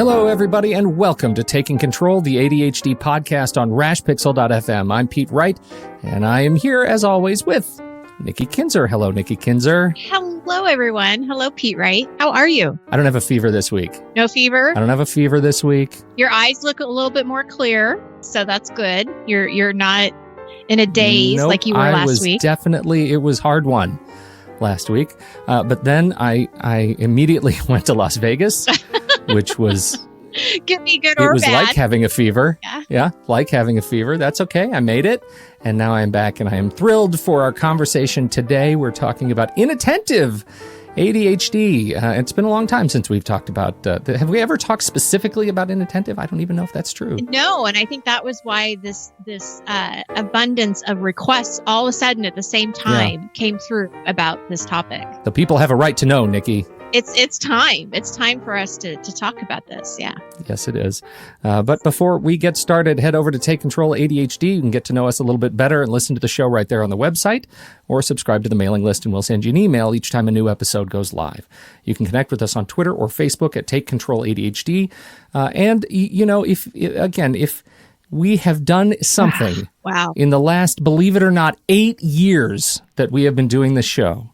Hello, everybody, and welcome to Taking Control, the ADHD podcast on rashpixel.fm. I'm Pete Wright, and I am here, as always, with Nikki Kinzer. Hello, Nikki Kinzer. Hello, everyone. Hello, Pete Wright. How are you? I don't have a fever this week. No fever? I don't have a fever this week. Your eyes look a little bit more clear, so that's good. You're not in a daze like you were last week. It was hard one last week. But then I immediately went to Las Vegas, which was... Could be good or bad. It was like having a fever. Yeah, like having a fever. That's okay. I made it. And now I'm back, and I am thrilled for our conversation today. We're talking about inattentive ADHD. It's been a long time since we've talked about... have we ever talked specifically about inattentive? I don't even know if that's true. No, and I think that was why this abundance of requests all of a sudden at the same time came through about this topic. The people have a right to know, Nikki. It's time. It's time for us to talk about this, yeah. Yes, it is. But before we get started, head over to Take Control ADHD. You can get to know us a little bit better and listen to the show right there on the website, or subscribe to the mailing list, and we'll send you an email each time a new episode goes live. You can connect with us on Twitter or Facebook at Take Control ADHD. And, you know, if we have done something in the last, believe it or not, 8 years that we have been doing this show,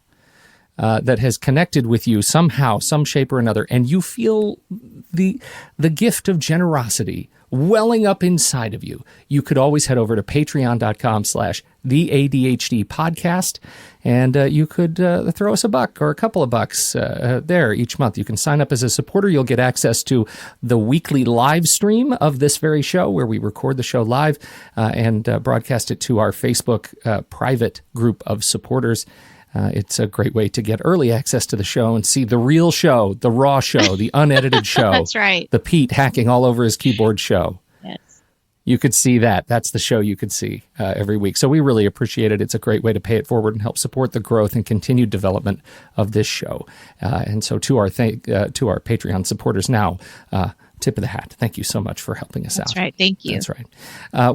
that has connected with you somehow, some shape or another, and you feel the gift of generosity welling up inside of you, you could always head over to patreon.com/theADHDpodcast, and you could throw us $1 or a couple of bucks there each month. You can sign up as a supporter. You'll get access to the weekly live stream of this very show, where we record the show live and broadcast it to our Facebook private group of supporters. It's a great way to get early access to the show and see the real show, the raw show, the unedited show. That's right. The Pete hacking all over his keyboard show. Yes. You could see that. That's the show you could see every week. So we really appreciate it. It's a great way to pay it forward and help support the growth and continued development of this show. And so to our Patreon supporters now, tip of the hat. Thank you so much for helping us out. That's right. Thank you. That's right.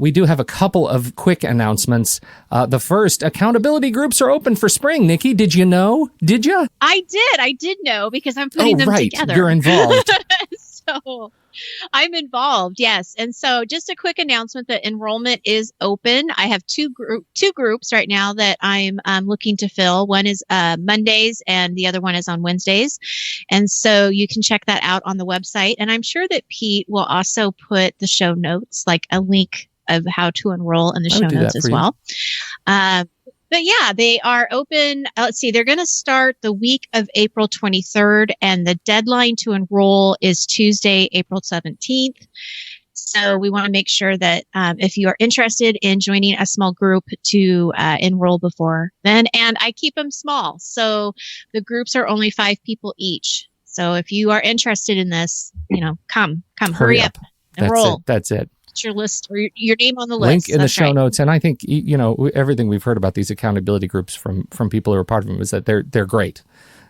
We do have a couple of quick announcements. The first, accountability groups are open for spring. Nikki, did you know? Did you? I did know, because I'm putting them together. You're involved. So I'm involved, yes. And so just a quick announcement that enrollment is open. I have two groups right now that I'm looking to fill. One is Mondays and the other one is on Wednesdays. And so you can check that out on the website. And I'm sure that Pete will also put the show notes, like a link of how to enroll in the show notes as well. But yeah, they are open. Let's see, they're going to start the week of April 23rd, and the deadline to enroll is Tuesday, April 17th. So we want to make sure that if you are interested in joining a small group, to enroll before then. And I keep them small. So the groups are only 5 people each. So if you are interested in this, come, hurry up, enroll. That's it. Your list, or your name on the list. Link in the show notes. And I think, everything we've heard about these accountability groups from people who are part of them is that they're great.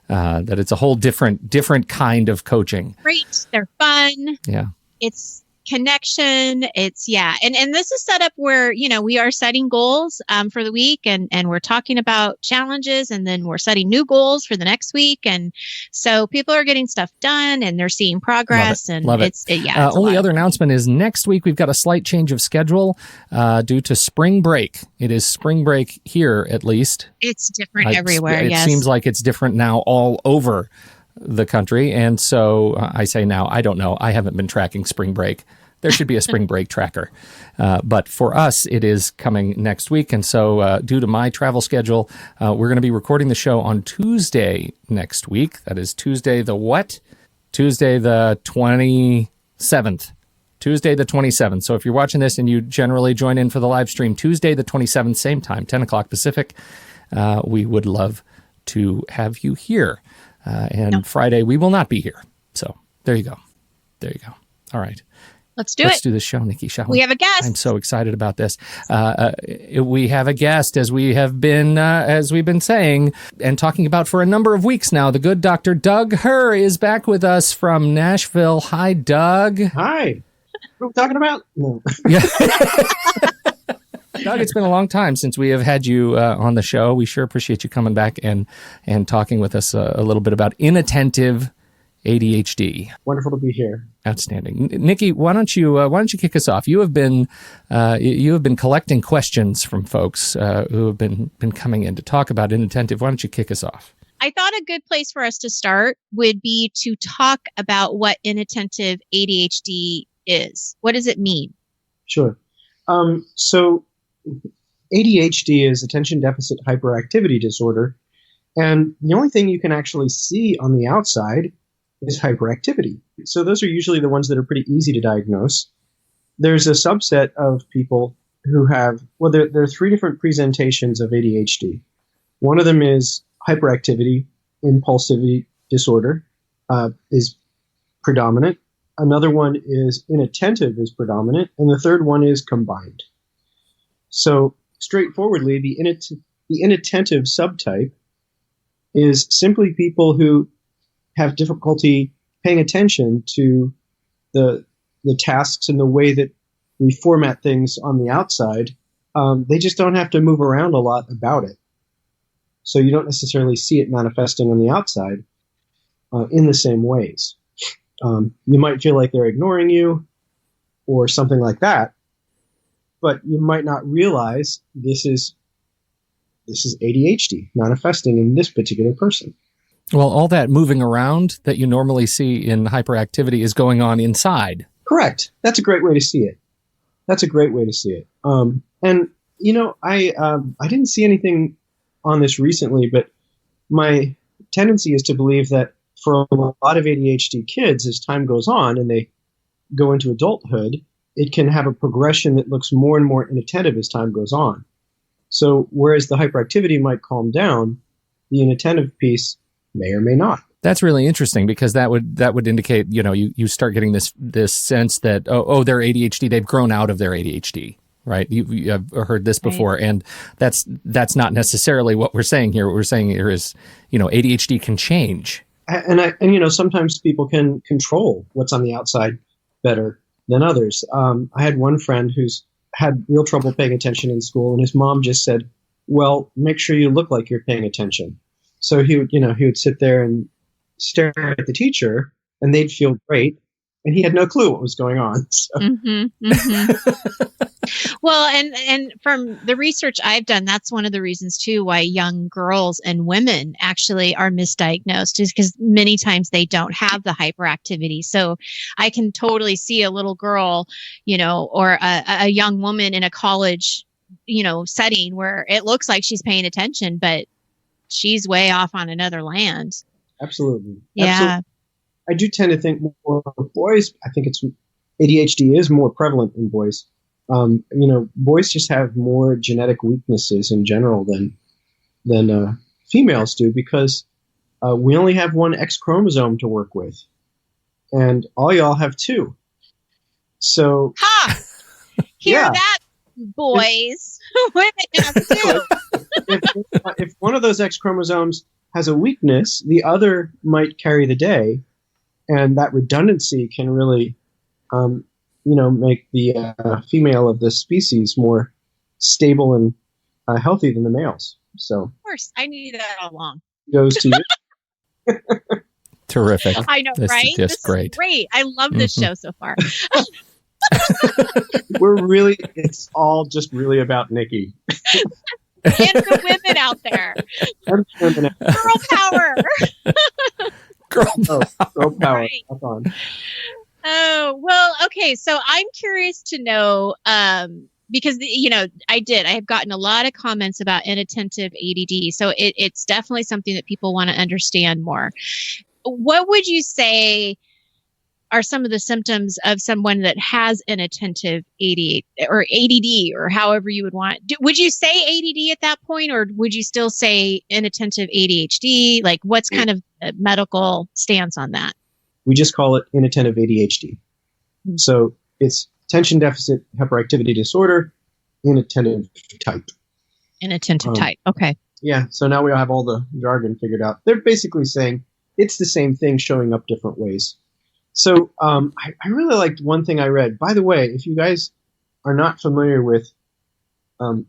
That it's a whole different kind of coaching. Great. They're fun. Yeah. It's connection. It's and this is set up where we are setting goals for the week, and we're talking about challenges, and then we're setting new goals for the next week, and so people are getting stuff done and they're seeing progress. Love it. Only other announcement is next week we've got a slight change of schedule due to spring break. It is spring break here, at least. It's different everywhere. It seems like it's different now all over the country. And so I say now, I don't know. I haven't been tracking spring break. There should be a spring break tracker. But for us, it is coming next week. And so due to my travel schedule, we're going to be recording the show on Tuesday next week. That is Tuesday the what? Tuesday the 27th. Tuesday the 27th. So if you're watching this and you generally join in for the live stream, Tuesday the 27th, same time, 10 o'clock Pacific, we would love to have you here. Friday, we will not be here. So there you go. All right. Let's do this show, Nikki, shall we? We have a guest. I'm so excited about this. We have a guest, as we've been saying and talking about for a number of weeks now. The good Dr. Doug Herr is back with us from Nashville. Hi, Doug. Hi. What are we talking about? No. Yeah. Doug, it's been a long time since we have had you on the show. We sure appreciate you coming back and talking with us a little bit about inattentive ADHD. Wonderful to be here. Outstanding. Nikki, why don't you kick us off? You have been collecting questions from folks who have been coming in to talk about inattentive. Why don't you kick us off? I thought a good place for us to start would be to talk about what inattentive ADHD is. What does it mean? Sure. So ADHD is attention deficit hyperactivity disorder. And the only thing you can actually see on the outside is hyperactivity. So those are usually the ones that are pretty easy to diagnose. There's a subset of people who have, well, there are three different presentations of ADHD. One of them is hyperactivity, impulsivity disorder is predominant. Another one is inattentive is predominant. And the third one is combined. So straightforwardly, the inattentive subtype is simply people who have difficulty paying attention to the tasks and the way that we format things on the outside. They just don't have to move around a lot about it. So you don't necessarily see it manifesting on the outside in the same ways. You might feel like they're ignoring you or something like that, but you might not realize this is ADHD manifesting in this particular person. Well, all that moving around that you normally see in hyperactivity is going on inside. Correct. That's a great way to see it. And you know, I didn't see anything on this recently, but my tendency is to believe that for a lot of ADHD kids, as time goes on and they go into adulthood, it can have a progression that looks more and more inattentive as time goes on. So whereas the hyperactivity might calm down, the inattentive piece may or may not. That's really interesting because that would indicate, you start getting this sense that, they're ADHD, they've grown out of their ADHD, right? You have heard this before, right. And that's not necessarily what we're saying here. What we're saying here is, ADHD can change. And sometimes people can control what's on the outside better than others. I had one friend who's had real trouble paying attention in school, and his mom just said, well, make sure you look like you're paying attention. So he would sit there and stare at the teacher, and they'd feel great, and he had no clue what was going on. So. Mm-hmm, mm-hmm. Well, and from the research I've done, that's one of the reasons too why young girls and women actually are misdiagnosed, is because many times they don't have the hyperactivity. So I can totally see a little girl, or a young woman in a college, setting where it looks like she's paying attention, but she's way off on another land. Absolutely. Yeah. Absolutely. I do tend to think more of boys. I think ADHD is more prevalent in boys. Boys just have more genetic weaknesses in general than females do, because we only have one X chromosome to work with, and all y'all have two. So, hear yeah. that, boys? Women have two. If one of those X chromosomes has a weakness, the other might carry the day, and that redundancy can really, make the female of the species more stable and healthy than the males. So, of course, I knew that all along. Goes to you. Terrific. I know, this right? Is just this great. Is great. I love this show so far. It's all just really about Nikki. And the women out there. Girl power. Girl power. Right. That's on. Oh, well, okay. So I'm curious to know, because, I have gotten a lot of comments about inattentive ADD. So it's definitely something that people want to understand more. What would you say are some of the symptoms of someone that has inattentive ADD, or however you would want? Would you say ADD at that point, or would you still say inattentive ADHD? Like, what's kind of a medical stance on that? We just call it inattentive ADHD. Mm-hmm. So it's attention deficit hyperactivity disorder, inattentive type. Inattentive type. Okay. Yeah. So now we have all the jargon figured out. They're basically saying it's the same thing showing up different ways. So I really liked one thing I read. By the way, if you guys are not familiar with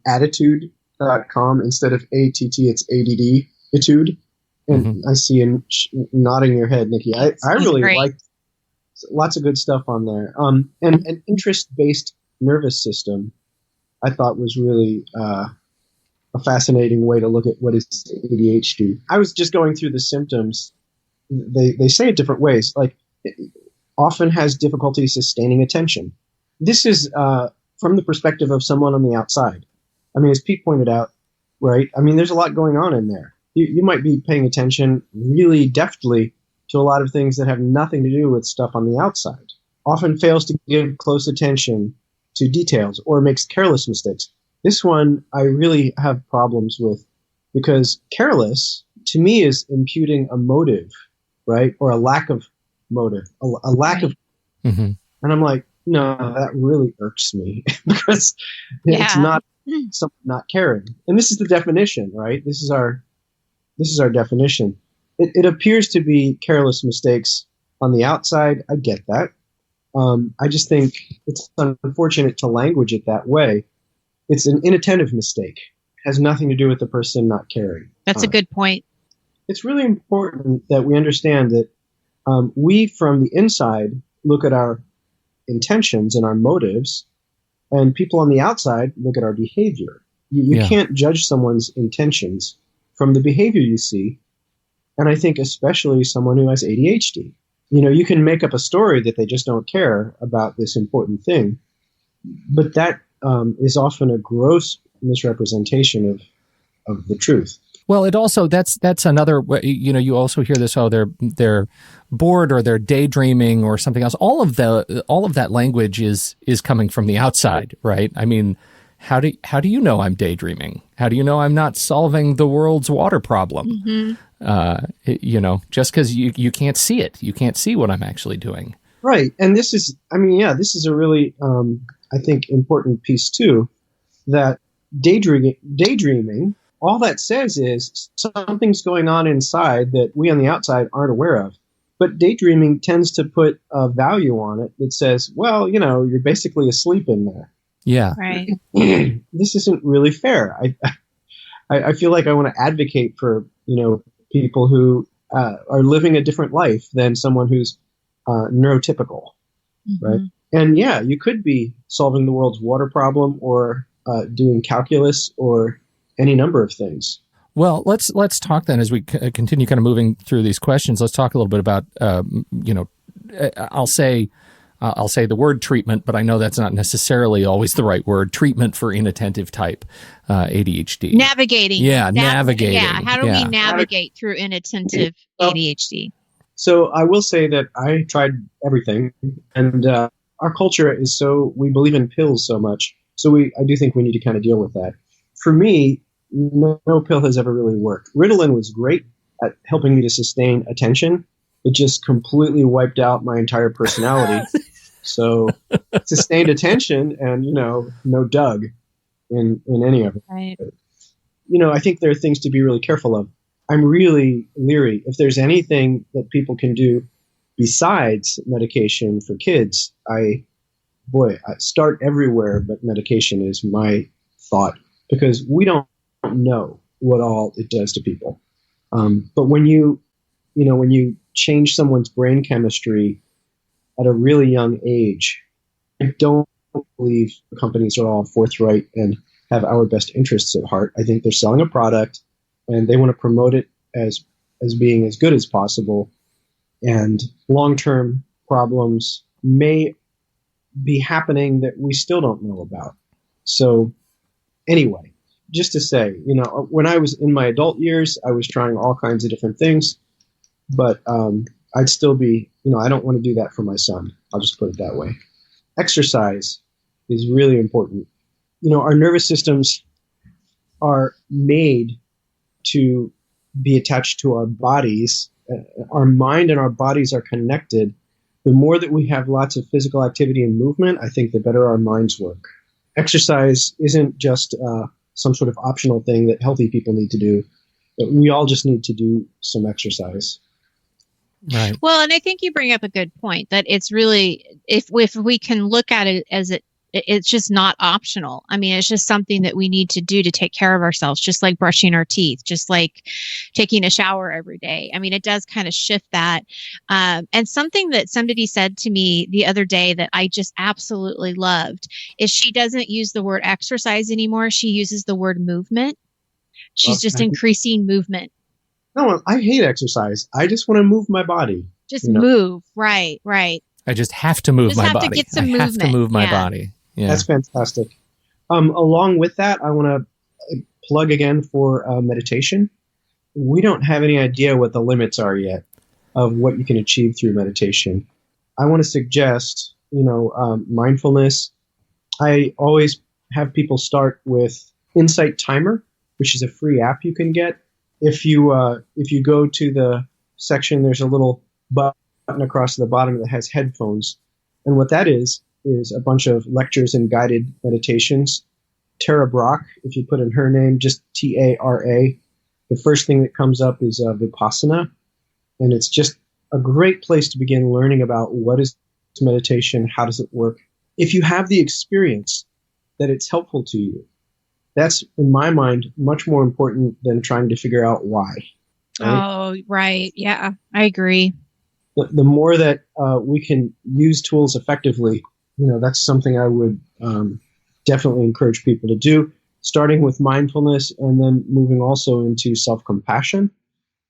attitude.com, instead of ATT, it's ADD, etude. And I see you nodding your head, Nikki. I really liked lots of good stuff on there. And an interest-based nervous system, I thought was really a fascinating way to look at what is ADHD. I was just going through the symptoms. They say it different ways. Like, it often has difficulty sustaining attention. This is from the perspective of someone on the outside. I mean, as Pete pointed out, right? I mean, there's a lot going on in there. You might be paying attention really deftly to a lot of things that have nothing to do with stuff on the outside. Often fails to give close attention to details or makes careless mistakes. This one I really have problems with, because careless to me is imputing a motive, right? Or a lack of motive, a lack of, and I'm like, no, that really irks me because it's not someone not caring. And this is the definition, right? This is our definition. It appears to be careless mistakes on the outside. I get that. I just think it's unfortunate to language it that way. It's an inattentive mistake. It has nothing to do with the person not caring. That's a good point. It's really important that we understand that we, from the inside, look at our intentions and our motives, and people on the outside look at our behavior. You can't judge someone's intentions from the behavior you see, and I think especially someone who has ADHD. You know, you can make up a story that they just don't care about this important thing, but that is often a gross misrepresentation of the truth. Well, it also that's another. You know, you also hear this. Oh, they're bored or they're daydreaming or something else. All of that language is coming from the outside, right? I mean, how do you know I'm daydreaming? How do you know I'm not solving the world's water problem? You know, just because you can't see it, you can't see what I'm actually doing. Right, and this is a really I think important piece too. That daydreaming. All that says is something's going on inside that we on the outside aren't aware of. But daydreaming tends to put a value on it that says, well, you know, you're basically asleep in there. Yeah. Right. This isn't really fair. I feel like I want to advocate for, you know, people who are living a different life than someone who's neurotypical, right? And yeah, you could be solving the world's water problem or doing calculus or any number of things. Well, let's talk then as we continue kind of moving through these questions. Let's talk a little bit about, you know, I'll say the word treatment, but I know that's not necessarily always the right word. Treatment for inattentive type ADHD. Navigating. Yeah, navigating. Yeah, how do we navigate through inattentive ADHD? So I will say that I tried everything, and our culture is we believe in pills so much. So I do think we need to kind of deal with that. For me, no pill has ever really worked. Ritalin was great at helping me to sustain attention. It just completely wiped out my entire personality. So sustained attention and, you know, no Doug in any of it. Right. You know, I think there are things to be really careful of. I'm really leery. If there's anything that people can do besides medication for kids, I start everywhere, but medication is my thought, because we don't know what all it does to people. But when you change someone's brain chemistry at a really young age, I don't believe companies are all forthright and have our best interests at heart. I think they're selling a product and they want to promote it as being as good as possible. And long-term problems may be happening that we still don't know about. So anyway, just to say, you know, when I was in my adult years, I was trying all kinds of different things, but I'd still be, you know, I don't want to do that for my son. I'll just put it that way. Exercise is really important. You know, our nervous systems are made to be attached to our bodies. Our mind and our bodies are connected. The more that we have lots of physical activity and movement, I think the better our minds work. Exercise isn't just some sort of optional thing that healthy people need to do. But we all just need to do some exercise. Right. Well, and I think you bring up a good point that it's really, if we can look at it as It's just not optional. I mean, it's just something that we need to do to take care of ourselves, just like brushing our teeth, just like taking a shower every day. I mean, it does kind of shift that. And something that somebody said to me the other day that I just absolutely loved is she doesn't use the word exercise anymore. She uses the word movement. She's just increasing movement. No, I hate exercise. I just want to move my body. Just move. Right, right. I just have to move my body. To get some I movement. have to move my body. Yeah. That's fantastic. Along with that, I want to plug again for meditation. We don't have any idea what the limits are yet of what you can achieve through meditation. I want to suggest, mindfulness. I always have people start with Insight Timer, which is a free app you can get. If you go to the section, there's a little button across the bottom that has headphones. And what that is a bunch of lectures and guided meditations. Tara Brach, if you put in her name, just Tara, the first thing that comes up is Vipassana. And it's just a great place to begin learning about what is meditation, how does it work. If you have the experience that it's helpful to you, that's, in my mind, much more important than trying to figure out why. Right? Oh, right. Yeah, I agree. The more that we can use tools effectively, that's something I would definitely encourage people to do, starting with mindfulness and then moving also into self-compassion,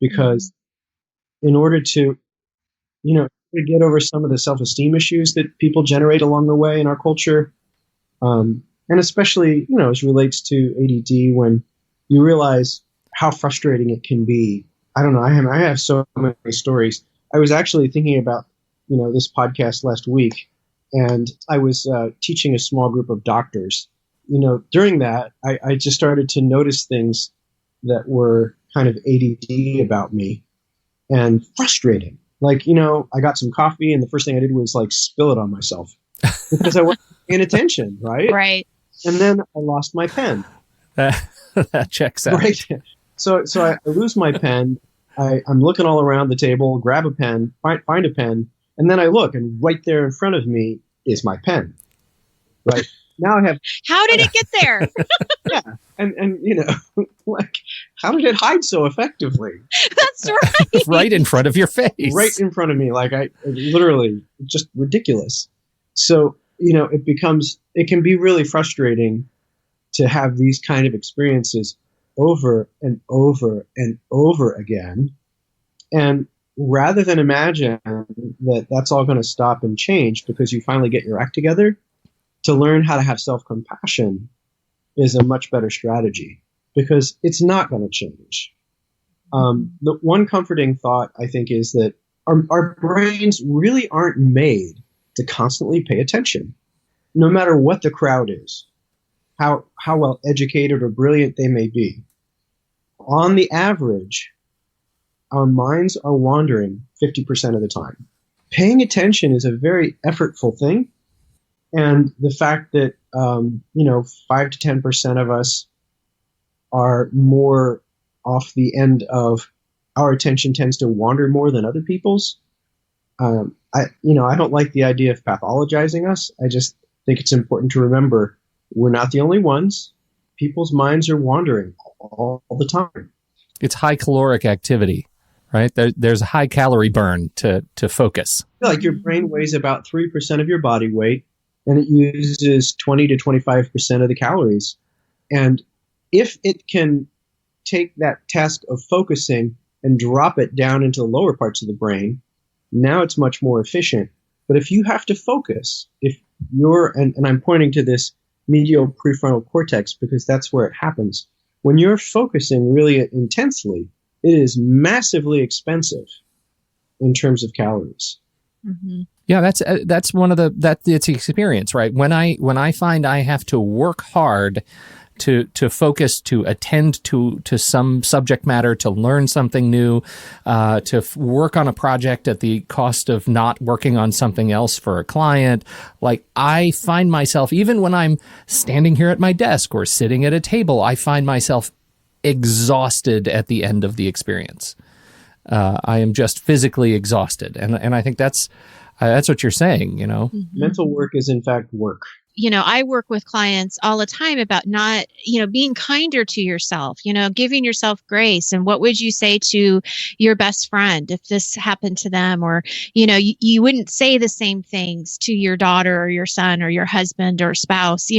because in order to, get over some of the self-esteem issues that people generate along the way in our culture, and especially, as relates to ADD, when you realize how frustrating it can be. I don't know. I have so many stories. I was actually thinking about, this podcast last week, and I was teaching a small group of doctors. During that, I just started to notice things that were kind of ADD about me and frustrating. Like, I got some coffee, and the first thing I did was spill it on myself because I wasn't paying attention, right? Right. And then I lost my pen. That checks out. Right. So I lose my pen. I'm looking all around the table, grab a pen, find a pen, and then I look, and right there in front of me is my pen. Right. Now I have... How did it get there? Yeah. And how did it hide so effectively? That's right. Right in front of your face. Right in front of me. I literally, just ridiculous. So, it can be really frustrating to have these kind of experiences over and over and over again. And rather than imagine that that's all going to stop and change because you finally get your act together, to learn how to have self-compassion is a much better strategy because it's not going to change. The one comforting thought, I think, is that our brains really aren't made to constantly pay attention, no matter what the crowd is, how well educated or brilliant they may be. On the average, our minds are wandering 50% of the time. Paying attention is a very effortful thing. And the fact that, 5 to 10% of us are more off the end of our attention tends to wander more than other people's. I don't like the idea of pathologizing us. I just think it's important to remember we're not the only ones. People's minds are wandering all the time. It's high caloric activity, right? There's a high calorie burn to focus. Like your brain weighs about 3% of your body weight, and it uses 20 to 25% of the calories. And if it can take that task of focusing and drop it down into the lower parts of the brain, now it's much more efficient. But if you have to focus, if you're, and I'm pointing to this medial prefrontal cortex because that's where it happens. When you're focusing really intensely, it is massively expensive in terms of calories. Mm-hmm. Yeah, that's one of it's the experience, right? When I find I have to work hard to focus, to attend to some subject matter, to learn something new, to work on a project at the cost of not working on something else for a client. Like I find myself, even when I'm standing here at my desk or sitting at a table, I find myself exhausted at the end of the experience. I am just physically exhausted. And I think that's what you're saying, Mental work is in fact work. I work with clients all the time about not, being kinder to yourself, giving yourself grace. And what would you say to your best friend if this happened to them? Or, you wouldn't say the same things to your daughter or your son or your husband or spouse,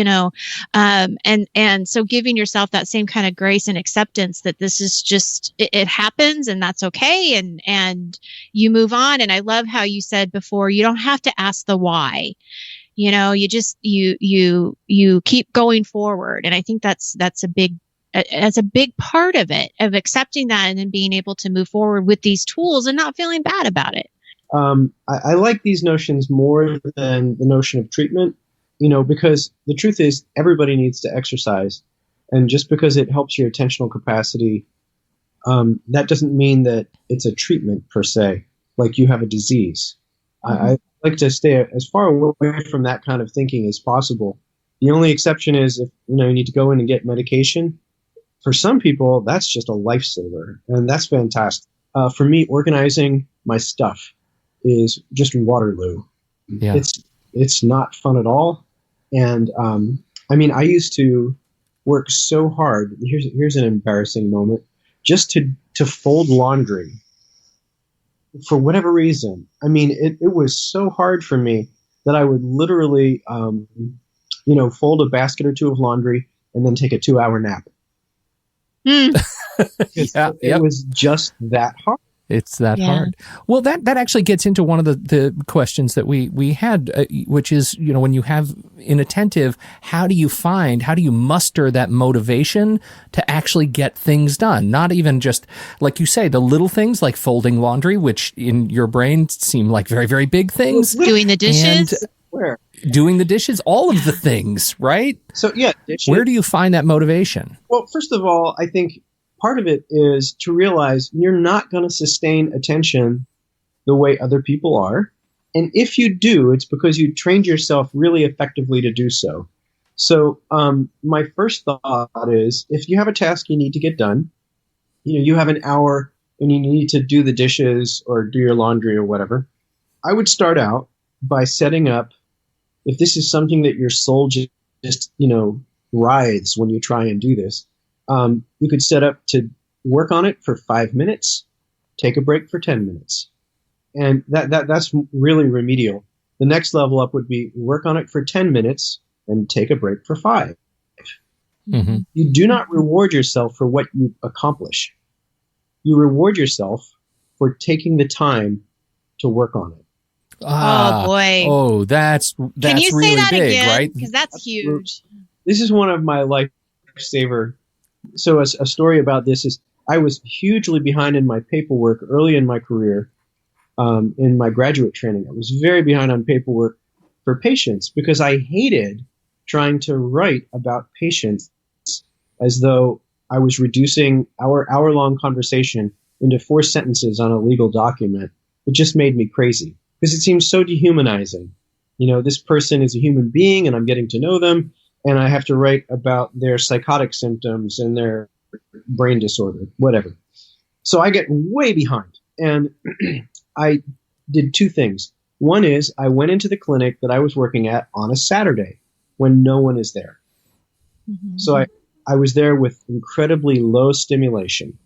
and so giving yourself that same kind of grace and acceptance that this is just, it happens and that's okay. And you move on. And I love how you said before, you don't have to ask the why. You just, you keep going forward. And I think that's a big part of it, of accepting that and then being able to move forward with these tools and not feeling bad about it. I like these notions more than the notion of treatment, because the truth is everybody needs to exercise. And just because it helps your attentional capacity, that doesn't mean that it's a treatment per se, like you have a disease. Mm-hmm. I like to stay as far away from that kind of thinking as possible. The only exception is if you need to go in and get medication. For some people, that's just a lifesaver, and that's fantastic. For me, organizing my stuff is just Waterloo. Yeah. It's not fun at all, and I used to work so hard. Here's an embarrassing moment, just to fold laundry. For whatever reason, it was so hard for me that I would literally, fold a basket or two of laundry and then take a 2-hour nap. It was just that hard. It's that hard. Well, that actually gets into one of the questions that we had, which is, when you have inattentive, how do you muster that motivation to actually get things done? Not even just, like you say, the little things like folding laundry, which in your brain seem like very, very big things. Doing the dishes. Doing the dishes, all of the things, right? So, dishes. Where do you find that motivation? Well, first of all, I think part of it is to realize you're not going to sustain attention the way other people are. And if you do, it's because you trained yourself really effectively to do so. So my first thought is, if you have a task you need to get done, you have an hour and you need to do the dishes or do your laundry or whatever, I would start out by setting up, if this is something that your soul just writhes when you try and do this, you could set up to work on it for 5 minutes, take a break for 10 minutes. And that's really remedial. The next level up would be work on it for 10 minutes and take a break for 5. Mm-hmm. You do not reward yourself for what you accomplish. You reward yourself for taking the time to work on it. Oh, boy. Oh, that's Can you really say that big, again? right? Because that's huge. This is one of my lifesaver. So a story about this is I was hugely behind in my paperwork early in my career, in my graduate training. I was very behind on paperwork for patients because I hated trying to write about patients as though I was reducing our hour-long conversation into 4 sentences on a legal document. It just made me crazy because it seems so dehumanizing. This person is a human being and I'm getting to know them, and I have to write about their psychotic symptoms and their brain disorder, whatever. So I get way behind. And I did 2 things. One is I went into the clinic that I was working at on a Saturday when no one is there. Mm-hmm. So I was there with incredibly low stimulation.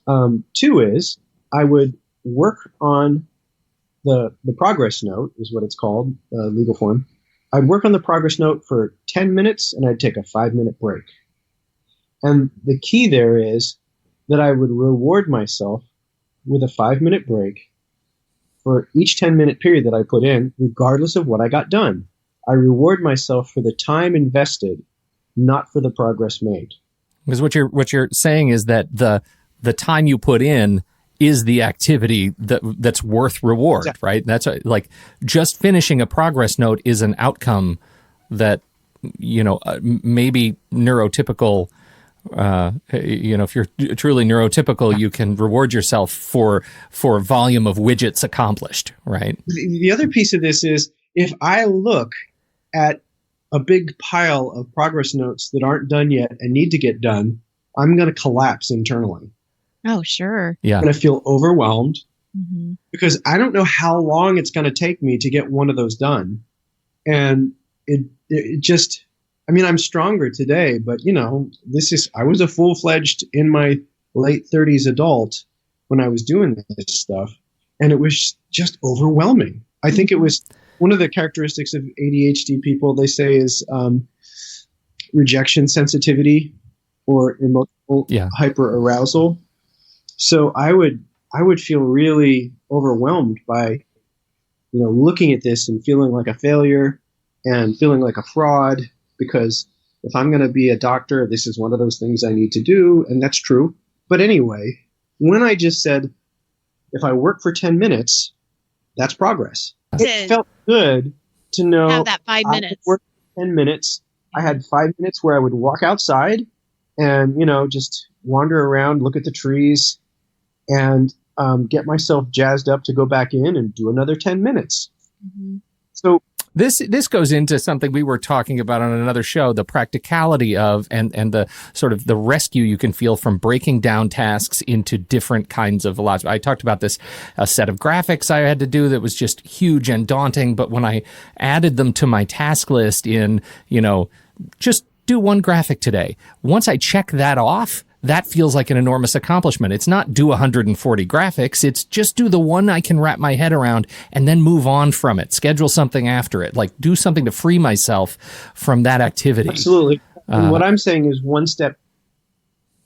2 is I would work on the progress note, is what it's called, legal form. I'd work on the progress note for 10 minutes and I'd take a 5-minute break. And the key there is that I would reward myself with a 5-minute break for each 10-minute period that I put in, regardless of what I got done. I reward myself for the time invested, not for the progress made. Because what you're saying is that the time you put in is the activity that's worth reward, exactly. Right? That's like just finishing a progress note is an outcome that, maybe neurotypical, if you're truly neurotypical, you can reward yourself for volume of widgets accomplished, right? The other piece of this is if I look at a big pile of progress notes that aren't done yet and need to get done, I'm going to collapse internally. Oh, sure. Yeah. I'm going to feel overwhelmed because I don't know how long it's going to take me to get one of those done. And it just, I mean, I'm stronger today, but I was a full-fledged in my late 30s adult when I was doing this stuff, and it was just overwhelming. I think it was one of the characteristics of ADHD people, they say, is rejection sensitivity or emotional hyperarousal. So I would feel really overwhelmed by, looking at this and feeling like a failure and feeling like a fraud, because if I'm going to be a doctor, this is one of those things I need to do, and that's true. But anyway, when I just said, if I work for 10 minutes, that's progress. It felt good to know have that 5 minutes. I worked 10 minutes. I had 5 minutes where I would walk outside and, just wander around, look at the trees, and get myself jazzed up to go back in and do another 10 minutes. Mm-hmm. So This goes into something we were talking about on another show, the practicality of and the sort of the rescue you can feel from breaking down tasks into different kinds of velocity. I talked about this, a set of graphics I had to do that was just huge and daunting, but when I added them to my task list in, just do one graphic today, once I check that off, that feels like an enormous accomplishment. It's not do 140 graphics. It's just do the one I can wrap my head around and then move on from it. Schedule something after it. Like do something to free myself from that activity. Absolutely. And what I'm saying is one step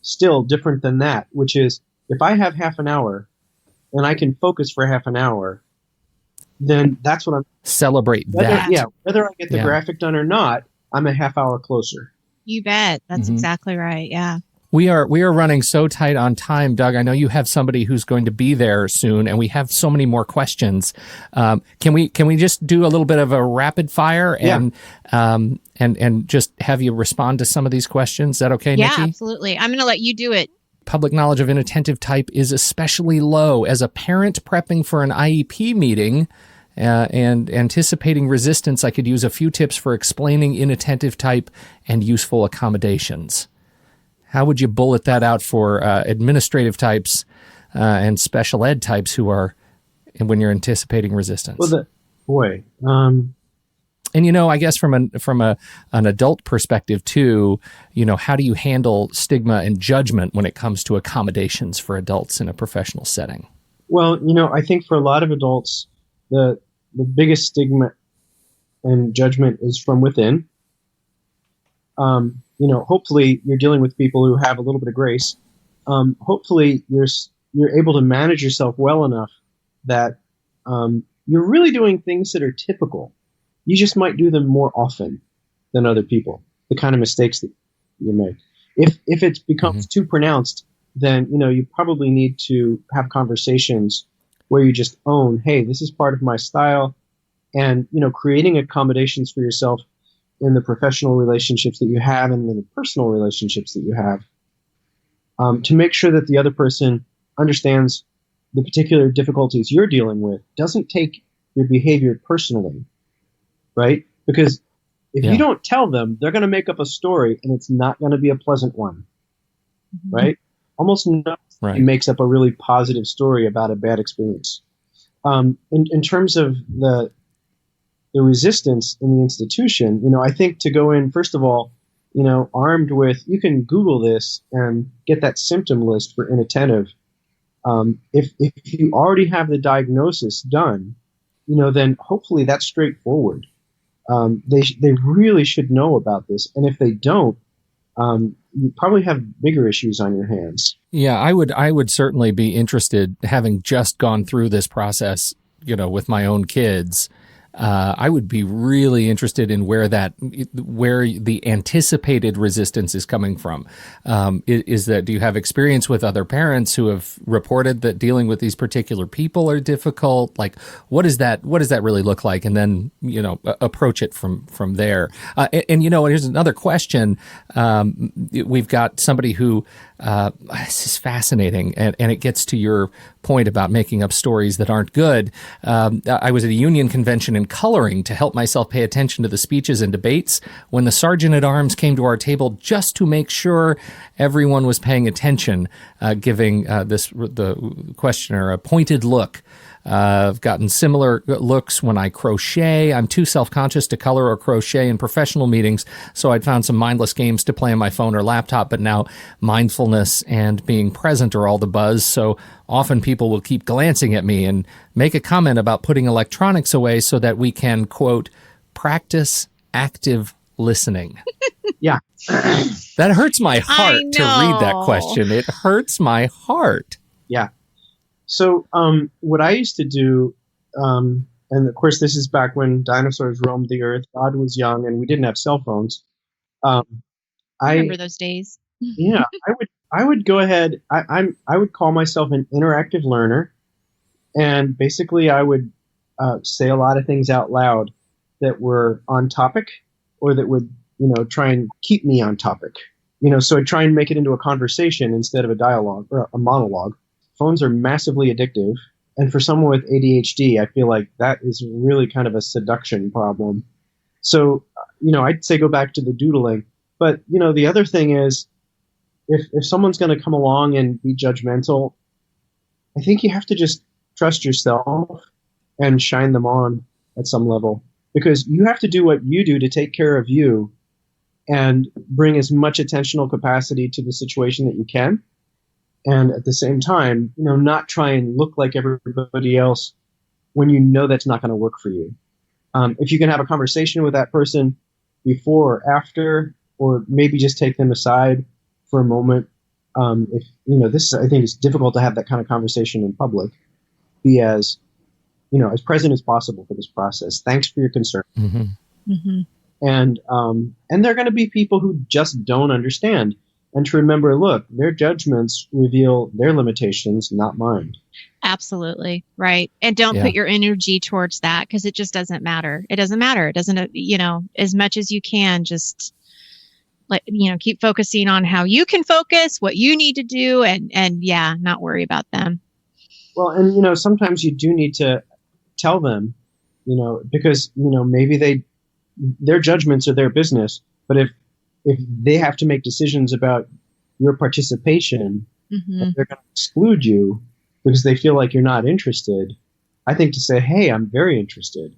still different than that, which is if I have half an hour and I can focus for half an hour, then that's what I'm... Celebrate that. Yeah. Whether I get the graphic done or not, I'm a half hour closer. You bet. That's exactly right. Yeah. We are running so tight on time, Doug. I know you have somebody who's going to be there soon, and we have so many more questions. Can we just do a little bit of a rapid fire and just have you respond to some of these questions? Is that okay, Nikki? Yeah, absolutely. I'm going to let you do it. Public knowledge of inattentive type is especially low. As a parent prepping for an IEP meeting and anticipating resistance, I could use a few tips for explaining inattentive type and useful accommodations. How would you bullet that out for administrative types and special ed types who are, when you're anticipating resistance? Well, and I guess from an adult perspective too, how do you handle stigma and judgment when it comes to accommodations for adults in a professional setting? Well, I think for a lot of adults, the biggest stigma and judgment is from within. Hopefully you're dealing with people who have a little bit of grace. Hopefully you're able to manage yourself well enough that you're really doing things that are typical. You just might do them more often than other people, the kind of mistakes that you make. If it becomes too pronounced, then, you probably need to have conversations where you just own, hey, this is part of my style, and, creating accommodations for yourself in the professional relationships that you have and in the personal relationships that you have, to make sure that the other person understands the particular difficulties you're dealing with, doesn't take your behavior personally, right? Because if you don't tell them, they're going to make up a story and it's not going to be a pleasant one, right? Almost nobody makes up a really positive story about a bad experience. In terms of the resistance in the institution, I think to go in, first of all, armed with, you can Google this and get that symptom list for inattentive. If you already have the diagnosis done, then hopefully that's straightforward. They really should know about this. And if they don't, you probably have bigger issues on your hands. Yeah, I would certainly be interested, having just gone through this process, with my own kids. I would be really interested in where the anticipated resistance is coming from. Is that, do you have experience with other parents who have reported that dealing with these particular people are difficult? Like, what does that really look like? And then, approach it from there. And here's another question. We've got somebody who, this is fascinating, and it gets to your point about making up stories that aren't good. I was at a union convention in coloring to help myself pay attention to the speeches and debates when the sergeant at arms came to our table just to make sure everyone was paying attention, giving the questioner a pointed look. I've gotten similar looks when I crochet. I'm too self-conscious to color or crochet in professional meetings, so I'd found some mindless games to play on my phone or laptop, but now mindfulness and being present are all the buzz, so often people will keep glancing at me and make a comment about putting electronics away so that we can, quote, practice active listening. Yeah. That hurts my heart to read that question. It hurts my heart. Yeah. So what I used to do, and of course this is back when dinosaurs roamed the earth, God was young, and we didn't have cell phones. I remember those days. Yeah, I would go ahead. I would call myself an interactive learner, and basically I would say a lot of things out loud that were on topic, or that would try and keep me on topic. So I'd try and make it into a conversation instead of a dialogue or a monologue. Phones are massively addictive, and for someone with ADHD, I feel like that is really kind of a seduction problem. So, I'd say go back to the doodling. But, the other thing is, if someone's going to come along and be judgmental, I think you have to just trust yourself and shine them on at some level, because you have to do what you do to take care of you and bring as much attentional capacity to the situation that you can. And at the same time, not try and look like everybody else when you know that's not going to work for you. If you can have a conversation with that person before or after, or maybe just take them aside for a moment. If this, I think, is difficult to have that kind of conversation in public. Be as present as possible for this process. Thanks for your concern. Mm-hmm. Mm-hmm. And there are going to be people who just don't understand. And to remember, look, their judgments reveal their limitations, not mine. Absolutely. Right. And don't put your energy towards that, because it just doesn't matter. It doesn't matter. It doesn't, as much as you can, just keep focusing on how you can focus, what you need to do, and not worry about them. Well, and, sometimes you do need to tell them, because, maybe their judgments are their business, but if they have to make decisions about your participation, mm-hmm. and they're going to exclude you because they feel like you're not interested, I think to say, hey, I'm very interested.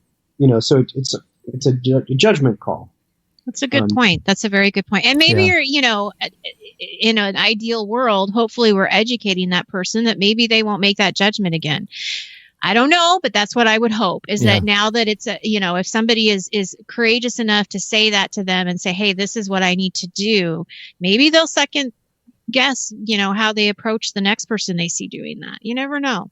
So it's a judgment call. That's a good point. That's a very good point. And maybe you're, in an ideal world, hopefully we're educating that person that maybe they won't make that judgment again. I don't know, but that's what I would hope, is that now that it's if somebody is courageous enough to say that to them and say, hey, this is what I need to do, maybe they'll second guess, how they approach the next person they see doing that. You never know.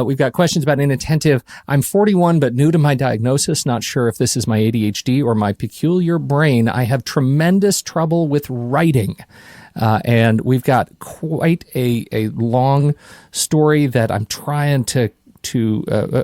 We've got questions about inattentive. I'm 41, but new to my diagnosis. Not sure if this is my ADHD or my peculiar brain. I have tremendous trouble with writing. And we've got quite a long story that I'm trying to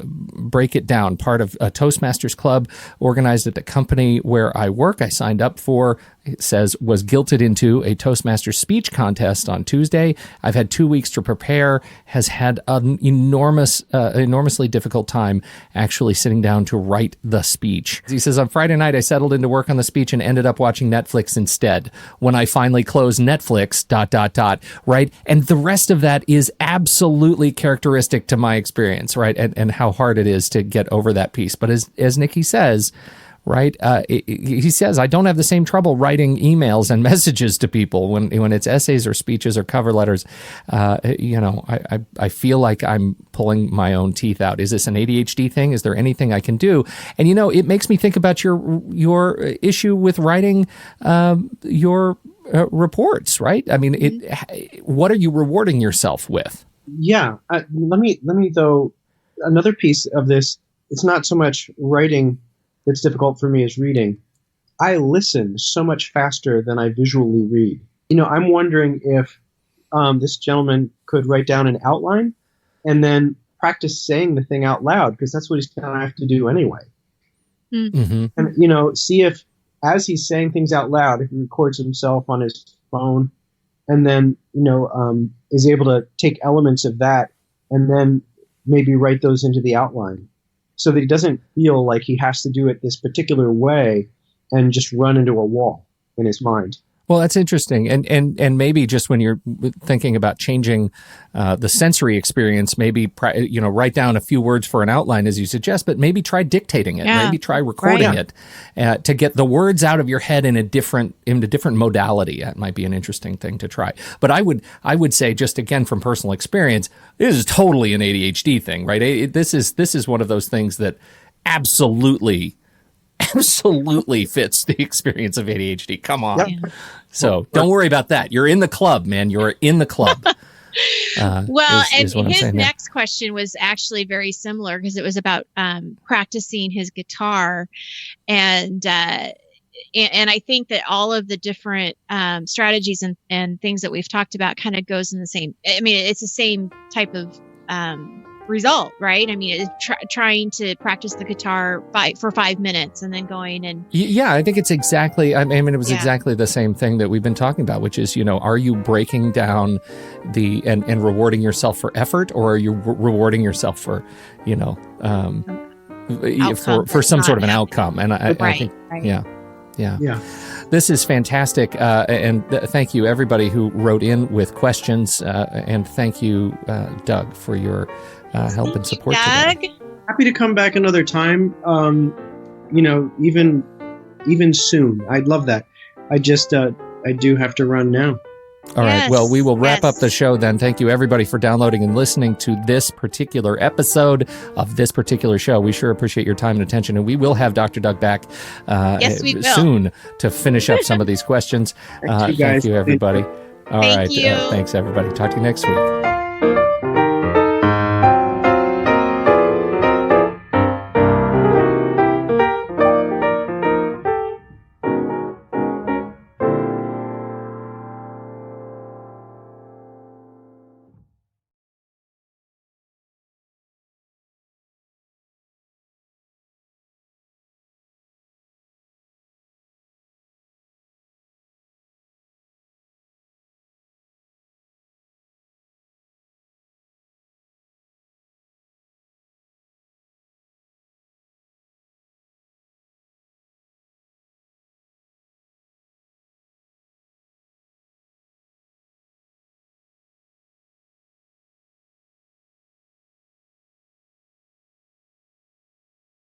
break it down. Part of a Toastmasters club organized at the company where I work. I signed up for, it says, was guilted into a Toastmasters speech contest on Tuesday. I've had 2 weeks to prepare, has had an enormously difficult time actually sitting down to write the speech. He says, on Friday night, I settled into work on the speech and ended up watching Netflix instead. When I finally closed Netflix, ... right? And the rest of that is absolutely characteristic to my experience, right? And how hard it is to get over that piece. But as Nikki says, right? He says, I don't have the same trouble writing emails and messages to people when it's essays or speeches or cover letters. I feel like I'm pulling my own teeth out. Is this an ADHD thing? Is there anything I can do? And, it makes me think about your issue with writing your reports, right? I mean, what are you rewarding yourself with? Yeah. Let me though, another piece of this, it's not so much writing that's difficult for me as reading. I listen so much faster than I visually read. I'm wondering if this gentleman could write down an outline and then practice saying the thing out loud, because that's what he's going to have to do anyway. Mm-hmm. And, see if, as he's saying things out loud, if he records himself on his phone and then, is able to take elements of that and then maybe write those into the outline, so that he doesn't feel like he has to do it this particular way and just run into a wall in his mind. Well, that's interesting, and maybe just when you're thinking about changing the sensory experience, maybe write down a few words for an outline as you suggest, but maybe try dictating it, maybe try recording it to get the words out of your head in a different modality. That might be an interesting thing to try. But I would say, just again from personal experience, this is totally an ADHD thing, right? This is one of those things that absolutely fits the experience of ADHD. Come on. Yeah. So don't worry about that. You're in the club, man. You're in the club. His next question was actually very similar because it was about practicing his guitar. And I think that all of the different strategies and things that we've talked about kind of goes in the same. I mean, it's the same type of result, right? I mean, it's trying to practice the guitar for 5 minutes and then going and I think it's exactly. I mean, it was exactly the same thing that we've been talking about, which is, are you breaking down and rewarding yourself for effort, or are you rewarding yourself for for some sort of an outcome? And I think Yeah. This is fantastic. And thank you, everybody who wrote in with questions. And thank you, Doug, for your help and support today. Happy to come back another time. Even soon. I'd love that. I do have to run now. All right. Well, we will wrap up the show then. Thank you, everybody, for downloading and listening to this particular episode of this particular show. We sure appreciate your time and attention, and we will have Dr. Doug back soon to finish up some of these questions. Thank you, everybody. All right. Thanks, everybody. Talk to you next week.